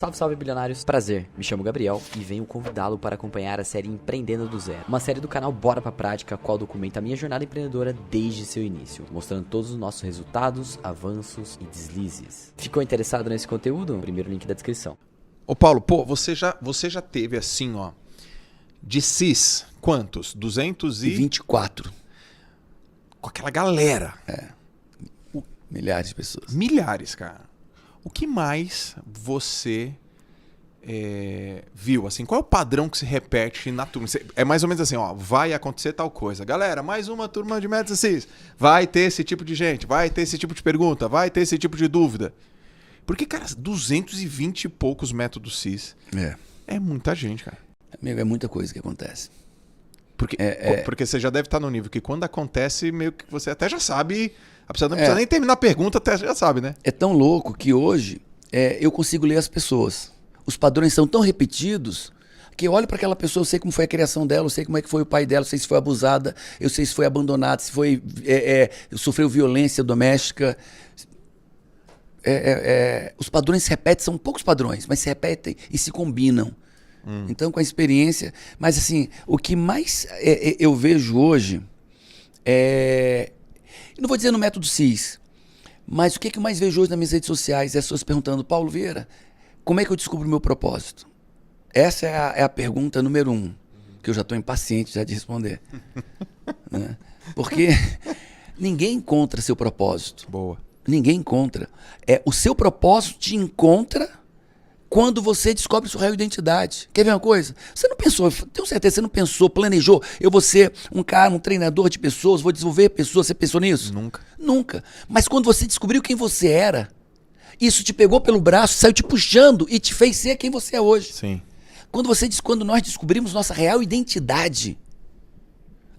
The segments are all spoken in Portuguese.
Salve, salve, bilionários. Prazer, me chamo Gabriel e venho convidá-lo para acompanhar a série Empreendendo do Zero. Uma série do canal Bora Pra Prática, a qual documenta a minha jornada empreendedora desde seu início, mostrando todos os nossos resultados, avanços e deslizes. Ficou interessado nesse conteúdo? Primeiro link da descrição. Ô Paulo, pô, você já teve assim, ó, de CIS, quantos? 24. Com aquela galera. Milhares de pessoas. Milhares, cara. O que mais você viu? Assim, qual é o padrão que se repete na turma? É mais ou menos assim, ó, vai acontecer tal coisa. Galera, mais uma turma de métodos CIS. Vai ter esse tipo de gente, vai ter esse tipo de pergunta, vai ter esse tipo de dúvida. Porque, cara, 220 e poucos métodos CIS. É muita gente, cara. Amigo, é muita coisa que acontece. Porque você já deve estar no nível que quando acontece, meio que você até já sabe. Não precisa nem terminar a pergunta, até já sabe, né? É tão louco que hoje eu consigo ler as pessoas. Os padrões são tão repetidos que eu olho para aquela pessoa, eu sei como foi a criação dela, eu sei como é que foi o pai dela, eu sei se foi abusada, eu sei se foi abandonada, se foi sofreu violência doméstica. Os padrões se repetem, são poucos padrões, mas se repetem e se combinam. Então, com a experiência... Mas, assim, o que mais eu vejo hoje eu não vou dizer no método CIS, mas o que eu mais vejo hoje nas minhas redes sociais é as pessoas perguntando: Paulo Vieira, como é que eu descubro o meu propósito? Essa é a pergunta número 1, que eu já estou impaciente já de responder. Né? Porque ninguém encontra seu propósito. Boa. Ninguém encontra. O seu propósito te encontra quando você descobre sua real identidade. Quer ver uma coisa? Você não pensou, tenho certeza, você não pensou, planejou, eu vou ser um treinador de pessoas, vou desenvolver pessoas, você pensou nisso? Nunca. Nunca. Mas quando você descobriu quem você era, isso te pegou pelo braço, saiu te puxando e te fez ser quem você é hoje. Sim. Quando nós descobrimos nossa real identidade,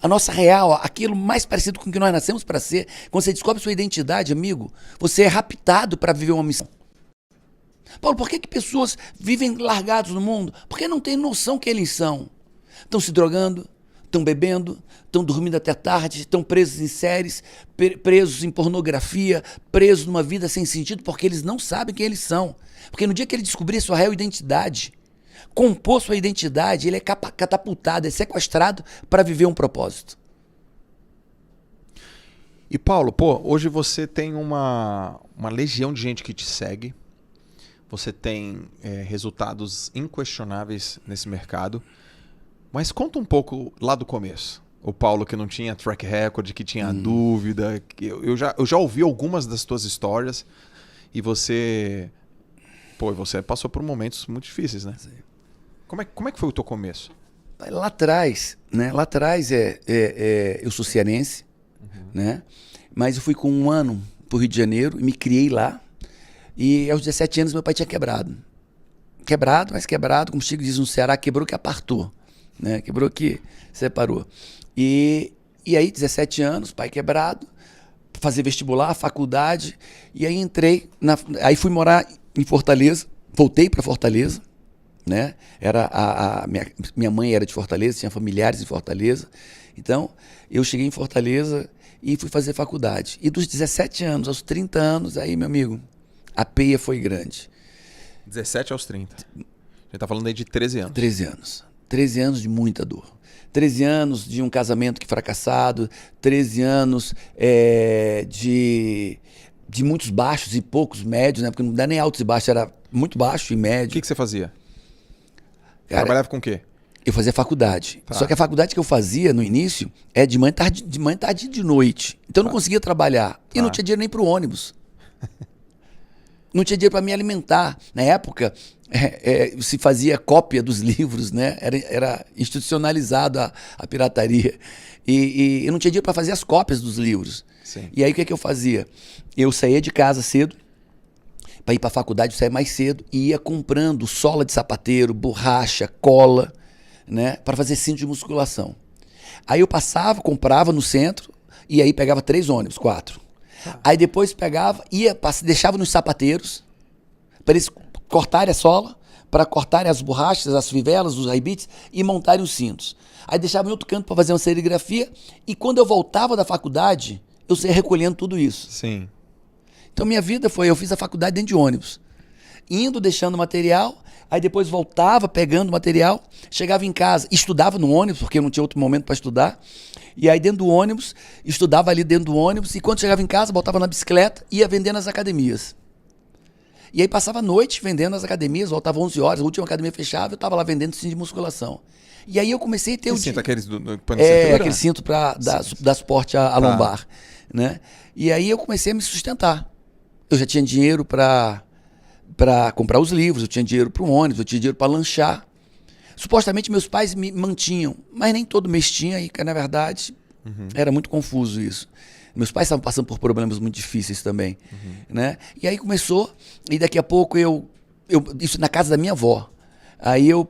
a nossa real, aquilo mais parecido com o que nós nascemos para ser, quando você descobre sua identidade, amigo, você é raptado para viver uma missão. Paulo, por que pessoas vivem largados no mundo? Porque não têm noção quem eles são. Estão se drogando, estão bebendo, estão dormindo até tarde, estão presos em séries, presos em pornografia, presos numa vida sem sentido, porque eles não sabem quem eles são. Porque no dia que ele descobrir sua real identidade, compor sua identidade, ele é catapultado, é sequestrado para viver um propósito. E Paulo, pô, hoje você tem uma legião de gente que te segue. Você tem resultados inquestionáveis nesse mercado. Mas conta um pouco lá do começo. O Paulo que não tinha track record, que tinha dúvida. Eu já ouvi algumas das tuas histórias. E você passou por momentos muito difíceis, né? Sim. Como é que foi o teu começo? Lá atrás, né? Lá atrás eu sou cearense, né? Mas eu fui com 1 ano pro Rio de Janeiro e me criei lá. E aos 17 anos meu pai tinha quebrado. Quebrado, mas quebrado, como o Chico diz no Ceará, quebrou que apartou. Né? Quebrou que separou. E aí, 17 anos, pai quebrado, fazer vestibular, faculdade. E aí aí fui morar em Fortaleza, voltei para Fortaleza. Né? Minha mãe era de Fortaleza, tinha familiares em Fortaleza. Então, eu cheguei em Fortaleza e fui fazer faculdade. E dos 17 anos aos 30 anos, aí, meu amigo, a peia foi grande. 17 aos 30. A gente tá falando aí de 13 anos. 13 anos. 13 anos de muita dor. 13 anos de um casamento que fracassado. 13 anos de muitos baixos e poucos médios, né? Porque não dá nem altos e baixos, era muito baixo e médio. O que você fazia? Cara, trabalhava com o quê? Eu fazia faculdade. Tá. Só que a faculdade que eu fazia no início é de manhã, tarde e de noite. Então eu não conseguia trabalhar. E não tinha dinheiro nem pro ônibus. Não tinha dinheiro para me alimentar. Na época, se fazia cópia dos livros, né? Era institucionalizado a pirataria. E eu não tinha dinheiro para fazer as cópias dos livros. Sim. E aí o que eu fazia? Eu saía de casa cedo, para ir para a faculdade, eu saía mais cedo, e ia comprando sola de sapateiro, borracha, cola, né? Para fazer cinto de musculação. Aí eu comprava no centro, e aí pegava 3 ônibus, 4. Aí depois pegava, deixava nos sapateiros, para eles cortarem a sola, para cortarem as borrachas, as fivelas, os raibites e montarem os cintos. Aí deixava em outro canto para fazer uma serigrafia, e quando eu voltava da faculdade, eu saía recolhendo tudo isso. Sim. Então minha vida foi, eu fiz a faculdade dentro de ônibus. indo, deixando material, aí depois voltava pegando material, chegava em casa, estudava no ônibus, porque não tinha outro momento para estudar, e aí dentro do ônibus, estudava ali dentro do ônibus, e quando chegava em casa, voltava na bicicleta e ia vender nas academias. E aí passava a noite vendendo nas academias, voltava 11 horas, a última academia fechava, eu estava lá vendendo cinto de musculação. E aí eu comecei a ter o cinto, aqueles do aquele cinto para dar suporte à lombar, né? E aí eu comecei a me sustentar. Eu já tinha dinheiro para comprar os livros, eu tinha dinheiro para o ônibus, eu tinha dinheiro para lanchar. Supostamente meus pais me mantinham, mas nem todo mês tinha, e na verdade era muito confuso isso. Meus pais estavam passando por problemas muito difíceis também, né? E aí começou, e daqui a pouco isso na casa da minha avó. Aí eu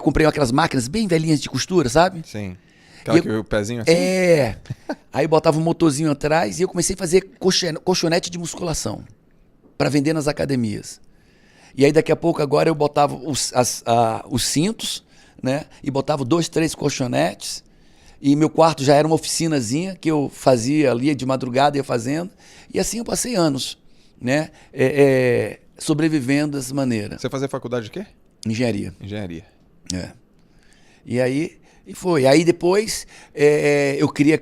comprei aquelas máquinas bem velhinhas de costura, sabe? Sim. Aquela que o pezinho assim? Aí botava um motorzinho atrás e eu comecei a fazer colchonete de musculação para vender nas academias. E aí daqui a pouco agora eu botava os cintos, né? E botava 2, 3 colchonetes. E meu quarto já era uma oficinazinha que eu fazia ali de madrugada, ia fazendo. E assim eu passei anos, né? Sobrevivendo dessa maneira. Você fazia faculdade de quê? Engenharia. Engenharia. E aí foi. Aí depois eu queria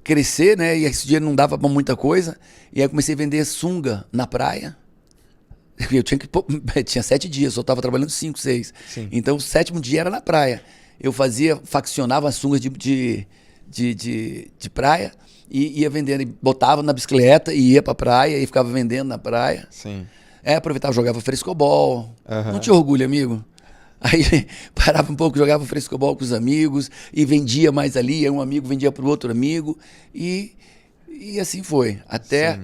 crescer, né? E esse dinheiro não dava pra muita coisa. E aí eu comecei a vender sunga na praia. Eu tinha 7 dias, eu estava trabalhando 5, 6. Sim. Então o 7º dia era na praia. Eu faccionava as sungas de praia e ia vendendo. E botava na bicicleta e ia pra praia e ficava vendendo na praia. Sim. Aproveitava, jogava frescobol. Não tinha orgulho, amigo. Aí parava um pouco, jogava frescobol com os amigos e vendia mais ali. Aí um amigo vendia para o outro amigo. E assim foi.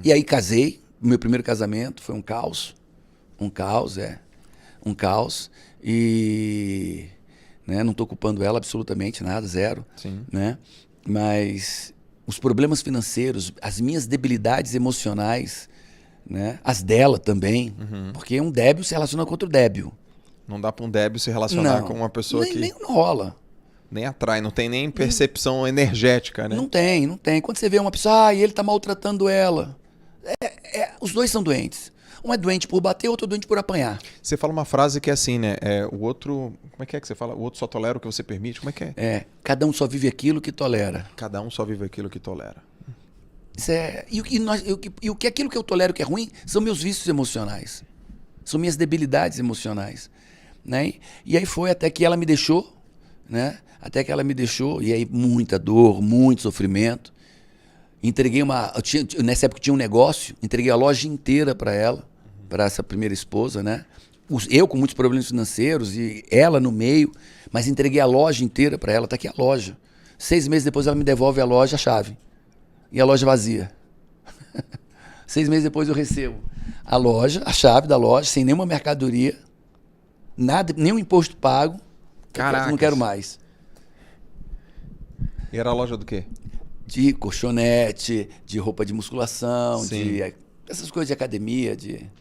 E aí casei. O meu primeiro casamento foi um caos. Um caos. E né, não estou culpando ela absolutamente nada, zero. Sim. Né? Mas os problemas financeiros, as minhas debilidades emocionais, né, as dela também, porque um débil se relaciona com outro débil. Não dá para um débil se relacionar com uma pessoa que... Nem rola. Nem atrai, não tem nem percepção energética, né? Não tem. Quando você vê uma pessoa, ele tá maltratando ela. Os dois são doentes. Um é doente por bater, outro é doente por apanhar. Você fala uma frase que é assim, né? O outro... Como é que você fala? O outro só tolera o que você permite? Como é que é? Cada um só vive aquilo que tolera. Cada um só vive aquilo que tolera. Aquilo que eu tolero que é ruim são meus vícios emocionais. São minhas debilidades emocionais. Né? E aí foi até que ela me deixou, né? E aí muita dor, muito sofrimento. Entreguei nessa época tinha um negócio, entreguei a loja inteira para ela, para essa primeira esposa, né? Eu com muitos problemas financeiros e ela no meio, mas entreguei a loja inteira para ela, tá aqui a loja. 6 meses depois ela me devolve a loja, a chave. E a loja vazia. 6 meses depois eu recebo a loja, a chave da loja, sem nenhuma mercadoria, nada, nenhum imposto pago. Caraca. Não quero mais. E era a loja do quê? De colchonete, de roupa de musculação, Sim. essas coisas de academia,